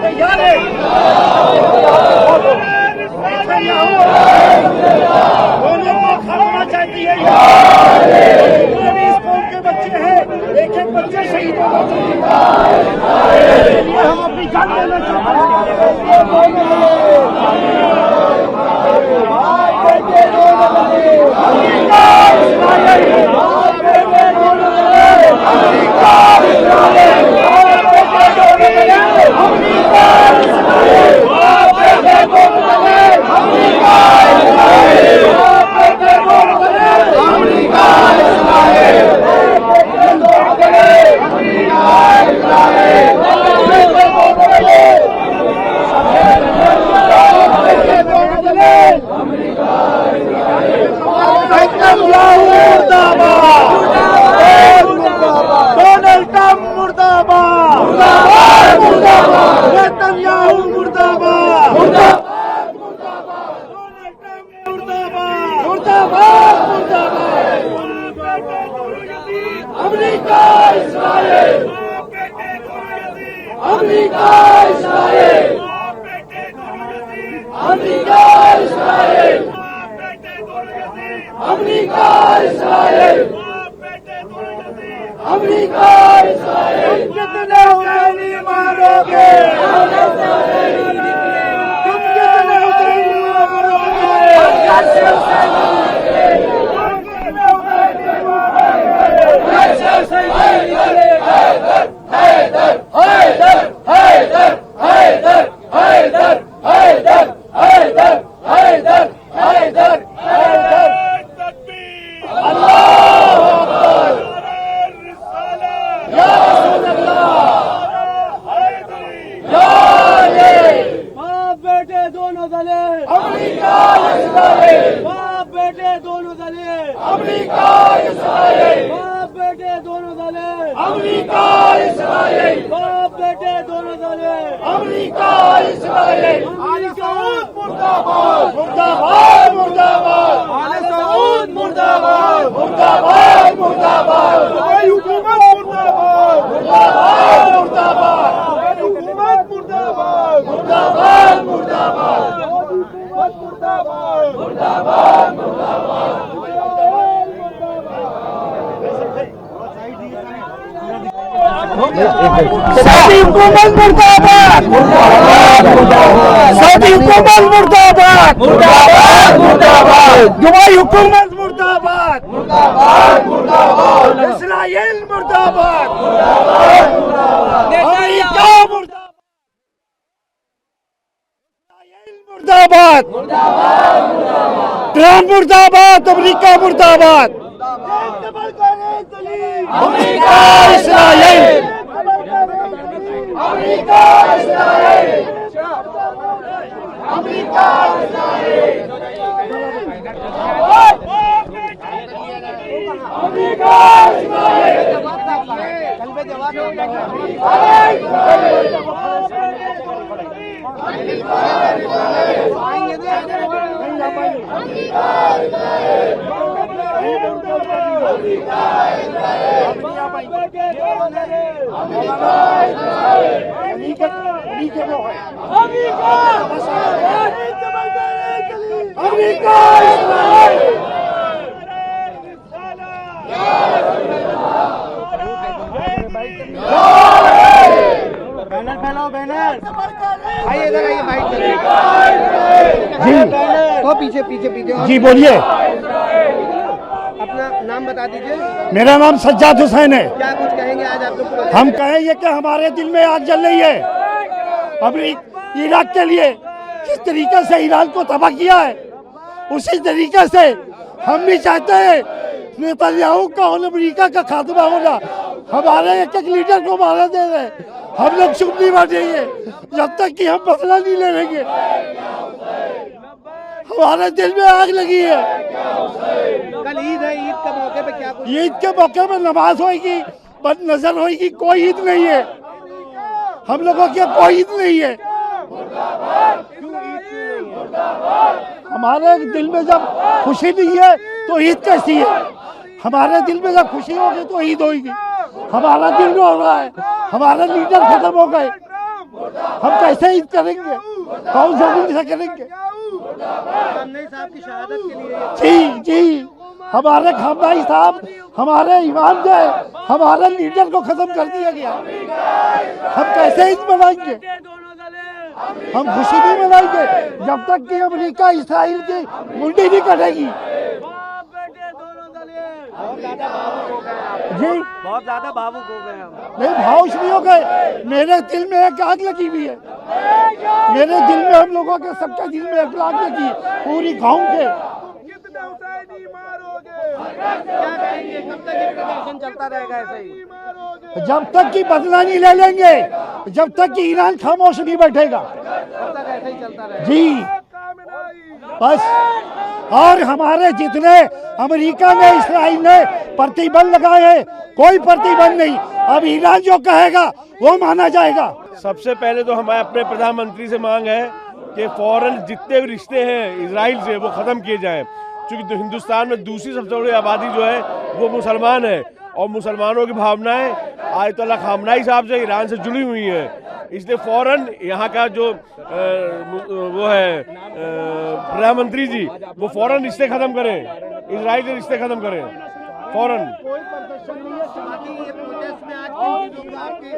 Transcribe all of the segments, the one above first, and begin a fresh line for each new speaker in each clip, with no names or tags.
तैयार है। दोनों को खाना चाहती है। इस कौम के बच्चे हैं, एक एक बच्चे शहीद होना चाहिए। हम अपनी जान देना चाहते सऊदी हुकूमत मुर्दाबाद, सऊदी हुकूमत मुर्दाबाद, दुबई हुकूमत मुर्दाबाद, इस्राइल मुर्दाबाद, अमेरिका मुर्दाबाद, ट्रम्प मुर्दाबाद, अमेरिका मुर्दाबाद, America Israel, America Israel, America Israel, America Israel, banner फैलाओ, बैनर आइए, इधर आइए, माइक जी तो पीछे पीछे पीछे जी बोलिए। अपना नाम बता दीजिए। मेरा नाम सज्जाद हुसैन है। क्या कुछ कहेंगे आज आप लोग? हम कहेंगे कि हमारे दिल में आग जल रही है। अभी इराक के लिए जिस तरीके से ईरान को तबाह किया है, उसी तरीके से हम भी चाहते हैं नेतन्याहू का और अमेरिका का खात्मा होना। हमारे एक एक लीडर को मारा दे रहे, हम लोग चुप नहीं बैठेंगे जब तक कि हम बदला नहीं ले लेंगे। हमारे दिल में आग लगी है। कल ईद है, ईद के मौके पे क्या कुछ? ईद के मौके पे नमाज होगी, बद नजर होगी, कोई ईद नहीं है। हम लोगों की कोई ईद नहीं है। हमारे दिल में जब खुशी नहीं है तो ईद कैसी है? हमारे दिल में जब खुशी होगी तो ईद होगी। हमारा दिल रो रहा है, हमारे लीडर खत्म हो गए, हम कैसे ईद करेंगे, कौन सा दिन से करेंगे।
खामनेई साहब की शहादत के लिए
जी जी, हमारे खामनेई साहब, हमारे इमाम जो है, हमारे लीडर को खत्म कर दिया गया। हम कैसे ईद मनाएंगे, हम खुशी नहीं मनाएंगे जब तक कि अमेरिका इसराइल की मुंडी नहीं कटेगी।
बहुत ज्यादा भावुक हो गए आप,
जी
बहुत ज्यादा भावुक हो गए हम।
नहीं, भावुक नहीं हो गए, मेरे दिल में एक आग लगी हुई है, मेरे दिल में, हम लोगों के सबके दिल में एक आग लगी, पूरी गांव के।
कितने हुसैनी मारोगे, क्या कहेंगे, कब तक ये प्रदर्शन चलता रहेगा ऐसे ही?
जब तक कि बदला नहीं ले लेंगे, जब तक कि ईरान खामोश नहीं बैठेगा,
कब तक ऐसे ही चलता रहेगा?
जी बस। और हमारे जितने अमेरिका ने, इसराइल ने प्रतिबंध लगाए हैं, कोई प्रतिबंध नहीं, अब ईरान जो कहेगा वो माना जाएगा।
सबसे पहले तो हमारे अपने प्रधानमंत्री से मांग है कि फौरन जितने भी रिश्ते हैं इजराइल से वो ख़त्म किए जाएं, क्योंकि हिंदुस्तान में दूसरी सबसे बड़ी आबादी जो है वो मुसलमान है, और मुसलमानों की भावनाएं आयतुल्लाह खामनेई साहब से, ईरान से जुड़ी हुई हैं। इसलिए फौरन यहाँ का जो वो है प्रधानमंत्री जी, वो फौरन रिश्ते ख़त्म करें, इजराइल से रिश्ते ख़त्म करें फौरन।
बाकी ये प्रोटेस्ट में आज किन चीजों को आपकी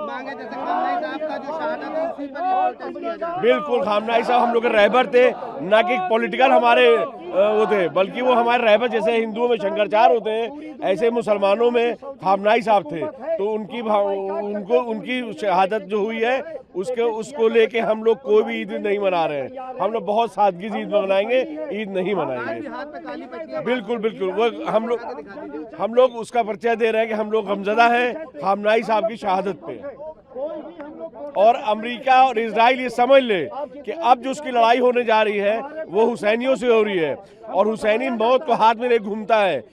मांगे, जैसे खामनेई साहब का जो शहादत है उसी पर ये प्रोटेस्ट किया जा रहा है?
बिल्कुल, खामनेई साहब हम लोग के रहबर थे, ना कि पॉलिटिकल हमारे वो थे, बल्कि वो हमारे रहबर, जैसे हिंदुओं में शंकराचार्य होते हैं ऐसे मुसलमानों में खामनेई साहब थे। तो उनकी शहादत जो हुई है उसको लेके हम लोग कोई भी ईद नहीं मना रहे हैं, हम लोग बहुत सादगी से ईद मनाएंगे, ईद नहीं मनाएंगे।
हाथ पे काली पट्टियां
बिल्कुल बिल्कुल, वो हम लोग उसका परिचय दे रहे हैं कि हम लोग गमज़दा हैं खामनेई साहब की शहादत पे। और अमेरिका और इजराइल ये समझ ले कि अब जो उसकी लड़ाई होने जा रही है वो हुसैनियों से हो रही है, और हुसैनी मौत को हाथ में ले घूमता है।